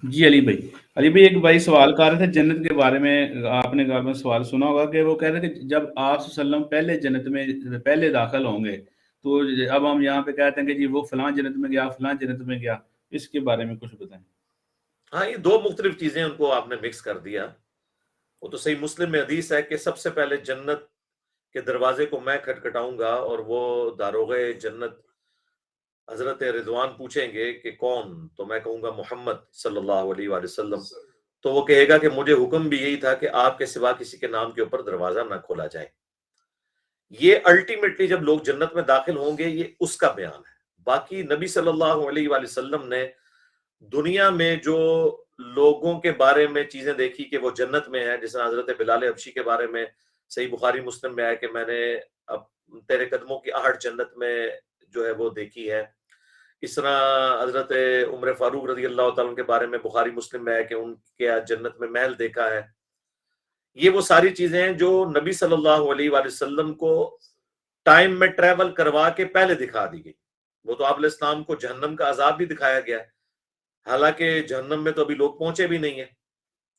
جی علی بھائی ایک بھائی سوال کر رہے تھے جنت کے بارے میں، آپ نے گھر میں سوال سنا ہوگا کہ وہ کہہ رہے تھے کہ جب آپ صلی اللہ علیہ وسلم پہلے جنت میں پہلے داخل ہوں گے تو اب ہم یہاں پہ کہتے ہیں کہ جی وہ فلاں جنت میں گیا، فلاں جنت میں گیا، اس کے بارے میں کچھ بتائیں۔ ہاں، یہ دو مختلف چیزیں ان کو آپ نے مکس کر دیا۔ وہ تو صحیح مسلم میں حدیث ہے کہ سب سے پہلے جنت کے دروازے کو میں کھٹکھٹاؤں گا، اور وہ داروغ جنت حضرت رضوان پوچھیں گے کہ کون، تو میں کہوں گا محمد صلی اللہ علیہ وآلہ وسلم۔ تو وہ کہے گا کہ مجھے حکم بھی یہی تھا کہ آپ کے سوا کسی کے نام کے اوپر دروازہ نہ کھولا جائے۔ یہ الٹیمیٹلی جب لوگ جنت میں داخل ہوں گے یہ اس کا بیان ہے۔ باقی نبی صلی اللہ علیہ وآلہ وسلم نے دنیا میں جو لوگوں کے بارے میں چیزیں دیکھی کہ وہ جنت میں ہیں، جیسے حضرت بلال حبشی کے بارے میں صحیح بخاری مسلم میں ہے کہ میں نے اب تیرے قدموں کی آہٹ جنت میں جو ہے وہ دیکھی ہے۔ اس طرح حضرت عمر فاروق رضی اللہ تعالیٰ کے بارے میں بخاری مسلم میں ہے کہ ان کے جنت میں محل دیکھا ہے۔ یہ وہ ساری چیزیں ہیں جو نبی صلی اللہ علیہ وآلہ وسلم کو ٹائم میں ٹریول کروا کے پہلے دکھا دی گئی۔ وہ تو آپ علیہ السلام کو جہنم کا عذاب بھی دکھایا گیا ہے، حالانکہ جہنم میں تو ابھی لوگ پہنچے بھی نہیں ہیں،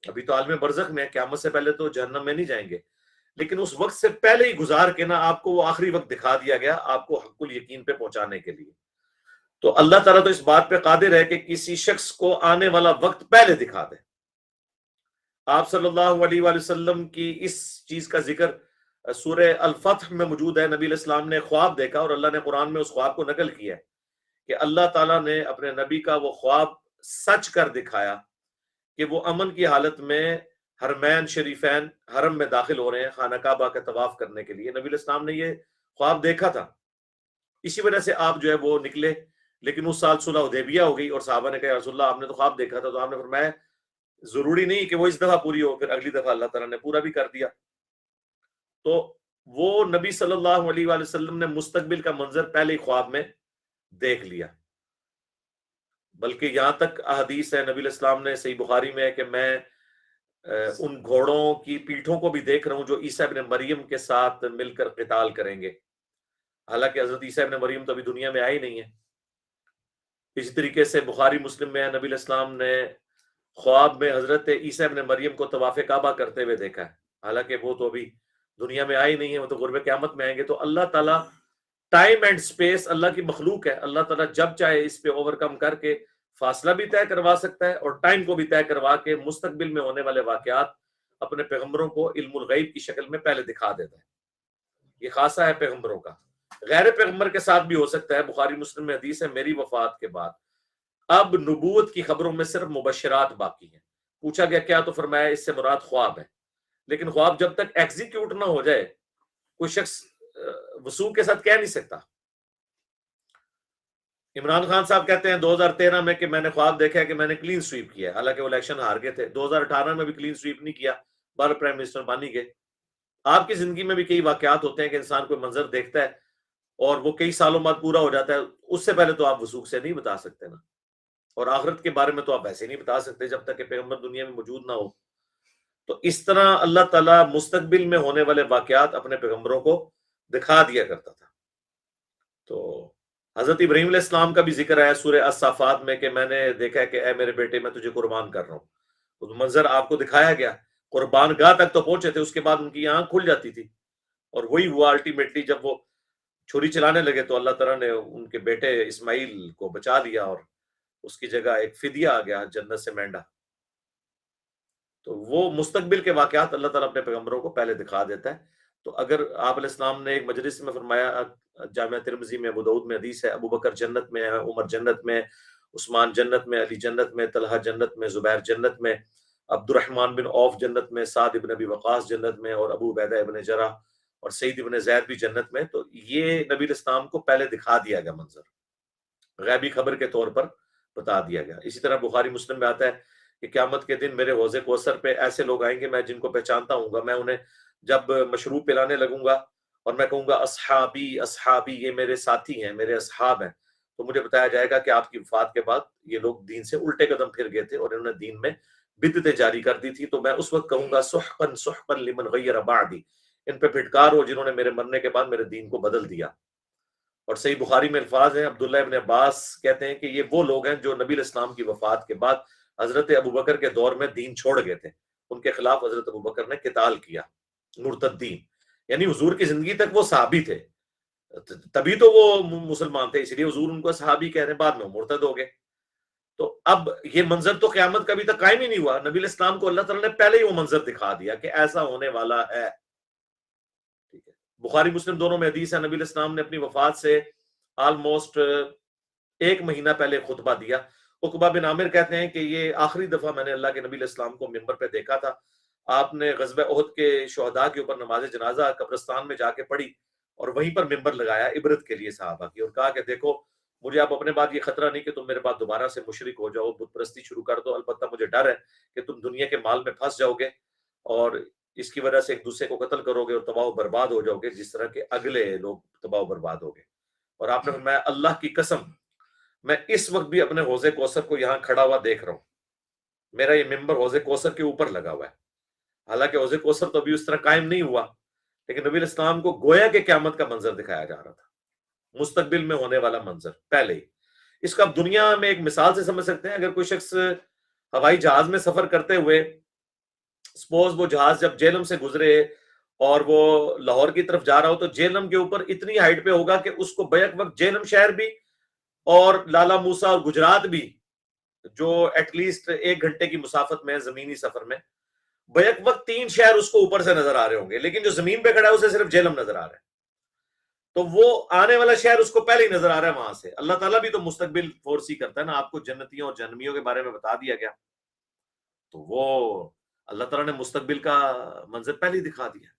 ابھی تو عالم برزخ میں ہے، قیامت سے پہلے تو جہنم میں نہیں جائیں گے، لیکن اس وقت سے پہلے ہی گزار کے نا آپ کو وہ آخری وقت دکھا دیا گیا، آپ کو حق الیقین پہ پہنچانے کے لیے۔ تو اللہ تعالیٰ تو اس بات پہ قادر ہے کہ کسی شخص کو آنے والا وقت پہلے دکھا دے۔ آپ صلی اللہ علیہ وآلہ وسلم کی اس چیز کا ذکر سورہ الفتح میں موجود ہے۔ نبی علیہ السلام نے خواب دیکھا اور اللہ نے قرآن میں اس خواب کو نقل کیا ہے کہ اللہ تعالیٰ نے اپنے نبی کا وہ خواب سچ کر دکھایا کہ وہ امن کی حالت میں حرمین شریفین حرم میں داخل ہو رہے ہیں خانہ کعبہ کا طواف کرنے کے لیے۔ نبی علیہ السلام نے یہ خواب دیکھا تھا، اسی وجہ سے آپ جو ہے وہ نکلے، لیکن اس سال صلح حدیبیہ ہو گئی اور صحابہ نے کہا یا رسول اللہ آپ نے تو خواب دیکھا تھا، تو آپ نے فرمایا ضروری نہیں کہ وہ اس دفعہ پوری ہو، پھر اگلی دفعہ اللہ تعالیٰ نے پورا بھی کر دیا۔ تو وہ نبی صلی اللہ علیہ وآلہ وسلم نے مستقبل کا منظر پہلے ہی خواب میں دیکھ لیا، بلکہ یہاں تک احادیث ہے نبی علیہ السلام نے صحیح بخاری میں ہے کہ میں ان گھوڑوں کی پیٹھوں کو بھی دیکھ رہا ہوں جو عیسیٰ ابن مریم کے ساتھ مل کر قتال کریں گے، حالانکہ حضرت عیسیٰ ابن مریم تو ابھی دنیا میں آئی نہیں ہے۔ اسی طریقے سے بخاری مسلم میں ہے نبی علیہ السلام نے خواب میں حضرت عیسیٰ ابن مریم کو طواف کعبہ کرتے ہوئے دیکھا ہے، حالانکہ وہ تو ابھی دنیا میں آئی نہیں ہے، وہ تو قرب قیامت میں آئیں گے۔ تو اللہ تعالیٰ ٹائم اینڈ سپیس اللہ کی مخلوق ہے، اللہ تعالیٰ جب چاہے اس پہ اوور کم کر کے فاصلہ بھی طے کروا سکتا ہے اور ٹائم کو بھی طے کروا کے مستقبل میں ہونے والے واقعات اپنے پیغمبروں کو علم الغیب کی شکل میں پہلے دکھا دیتا ہے۔ یہ خاصہ ہے پیغمبروں کا، غیر پیغمبر کے ساتھ بھی ہو سکتا ہے۔ بخاری مسلم میں حدیث ہے میری وفات کے بعد اب نبوت کی خبروں میں صرف مبشرات باقی ہیں۔ پوچھا گیا کیا، تو فرمایا اس سے مراد خواب ہے، لیکن خواب جب تک ایگزیکیوٹ نہ ہو جائے کوئی شخص وثوق کے ساتھ کہہ نہیں سکتا۔ عمران خان صاحب کہتے ہیں 2013 میں کہ میں نے خواب دیکھا ہے کہ میں نے کلین سویپ کیا ہے، حالانکہ وہ الیکشن ہار گئے تھے۔ 2018 میں بھی کلین سویپ نہیں کیا، بار پرائم منسٹر بن گئے۔ آپ کی زندگی میں بھی کئی واقعات ہوتے ہیں کہ انسان کوئی منظر دیکھتا ہے اور وہ کئی سالوں بعد پورا ہو جاتا ہے، اس سے پہلے تو آپ وثوق سے نہیں بتا سکتے نا، اور آخرت کے بارے میں تو آپ ویسے نہیں بتا سکتے جب تک کہ پیغمبر دنیا میں موجود نہ ہو۔ تو اس طرح اللہ تعالیٰ مستقبل میں ہونے والے واقعات اپنے پیغمبروں کو دکھا دیا کرتا تھا۔ تو حضرت ابراہیم علیہ السلام کا بھی ذکر ہے سورہ الصافات میں کہ میں نے دیکھا کہ اے میرے بیٹے میں تجھے قربان کر رہا ہوں۔ وہ منظر آپ کو دکھایا گیا، قربان گاہ تک تو پہنچے تھے، اس کے بعد ان کی آنکھ کھل جاتی تھی، اور وہی ہوا الٹیمیٹلی جب وہ چھری چلانے لگے تو اللہ تعالیٰ نے ان کے بیٹے اسماعیل کو بچا لیا اور اس کی جگہ ایک فدیہ آ گیا جنت سے مینڈا۔ تو وہ مستقبل کے واقعات اللہ تعالیٰ اپنے پیغمبروں کو پہلے دکھا دیتا ہے۔ تو اگر آپ علیہ السلام نے ایک مجلس میں فرمایا، جامعہ ترمذی میں ابو داؤد میں حدیث ہے، ابو بکر جنت میں ہے، عمر جنت میں، عثمان جنت میں، علی جنت میں، طلحہ جنت میں، زبیر جنت میں، عبد الرحمن بن عوف جنت میں، سعد ابن ابی وقاص جنت میں، اور ابو عبیدہ ابن جرح اور سعید ابن زید بھی جنت میں۔ تو یہ نبی علیہ السلام کو پہلے دکھا دیا گیا منظر، غیبی خبر کے طور پر بتا دیا گیا۔ اسی طرح بخاری مسلم میں آتا ہے کہ قیامت کے دن میرے حوض کوثر پہ ایسے لوگ آئیں گے میں جن کو پہچانتا ہوں گا، میں انہیں جب مشروب پلانے لگوں گا اور میں کہوں گا اصحابی اصحابی، یہ میرے ساتھی ہیں، میرے اصحاب ہیں، تو مجھے بتایا جائے گا کہ آپ کی وفات کے بعد یہ لوگ دین سے الٹے قدم پھر گئے تھے اور انہوں نے دین میں بدعتیں جاری کر دی تھی، تو میں اس وقت کہوں گا سحقا سحقا لمن غیر بعدی، ان پہ پھٹکار ہو جنہوں نے میرے مرنے کے بعد میرے دین کو بدل دیا۔ اور صحیح بخاری میں الفاظ ہیں، عبداللہ ابن عباس کہتے ہیں کہ یہ وہ لوگ ہیں جو نبی علیہ السلام کی وفات کے بعد حضرت ابو بکر کے دور میں دین چھوڑ گئے تھے، ان کے خلاف حضرت ابو بکر نے قتال کیا، مرتدین، یعنی حضور کی زندگی تک وہ صحابی تھے، تبھی تو وہ مسلمان تھے، اس لیے حضور ان کو صحابی کہہ رہے ہیں، بعد میں وہ مرتد ہو گئے۔ تو اب یہ منظر تو قیامت کا ابھی تک قائم ہی نہیں ہوا، نبی علیہ السلام کو اللہ تعالیٰ نے پہلے ہی وہ منظر دکھا دیا کہ ایسا ہونے والا ہے، ٹھیک ہے۔ بخاری مسلم دونوں میں حدیث ہے، نبی علیہ السلام نے اپنی وفات سے آلموسٹ 1 مہینہ پہلے خطبہ دیا۔ عقبہ بن عامر کہتے ہیں کہ یہ آخری دفعہ میں نے اللہ کے نبی علیہ السلام کو ممبر پہ دیکھا تھا، آپ نے غزوہ احد کے شہداء کے اوپر نماز جنازہ قبرستان میں جا کے پڑھی اور وہیں پر ممبر لگایا عبرت کے لیے صحابہ کی، اور کہا کہ دیکھو مجھے آپ اپنے بعد یہ خطرہ نہیں کہ تم میرے بعد دوبارہ سے مشرک ہو جاؤ، بت پرستی شروع کر دو، البتہ مجھے ڈر ہے کہ تم دنیا کے مال میں پھنس جاؤ گے اور اس کی وجہ سے ایک دوسرے کو قتل کرو گے اور تباہ و برباد ہو جاؤ گے جس طرح کے اگلے لوگ تباہ و برباد ہو گئے۔ اور آپ نے فرمایا اللہ کی قسم میں اس وقت بھی اپنے حوض کوثر کو یہاں کھڑا ہوا دیکھ رہا ہوں، میرا یہ ممبر حوض کوثر کے اوپر لگا ہوا ہے، حالانکہ حوض کوثر تو ابھی اس طرح قائم نہیں ہوا، لیکن نبی علیہ السلام کو گویا کہ قیامت کا منظر دکھایا جا رہا تھا، مستقبل میں ہونے والا منظر پہلے ہی۔ اس کو آپ دنیا میں ایک مثال سے سمجھ سکتے ہیں، اگر کوئی شخص ہوائی جہاز میں سفر کرتے ہوئے سپوز وہ جہاز جب جہلم سے گزرے اور وہ لاہور کی طرف جا رہا ہو تو جہلم کے اوپر اتنی ہائٹ پہ ہوگا کہ اس کو بیک وقت جہلم شہر بھی اور لالا موسا اور گجرات بھی، جو ایٹ لیسٹ 1 گھنٹے کی مسافت میں زمینی سفر میں، بیک وقت 3 شہر اس کو اوپر سے نظر آ رہے ہوں گے، لیکن جو زمین پہ کھڑا ہے اسے صرف جہلم نظر آ رہا ہے، تو وہ آنے والا شہر اس کو پہلے ہی نظر آ رہا ہے وہاں سے۔ اللہ تعالیٰ بھی تو مستقبل فورسی کرتا ہے نا، آپ کو جنتیوں اور جہنمیوں کے بارے میں بتا دیا گیا، تو وہ اللہ تعالیٰ نے مستقبل کا منظر پہلے ہی دکھا دیا۔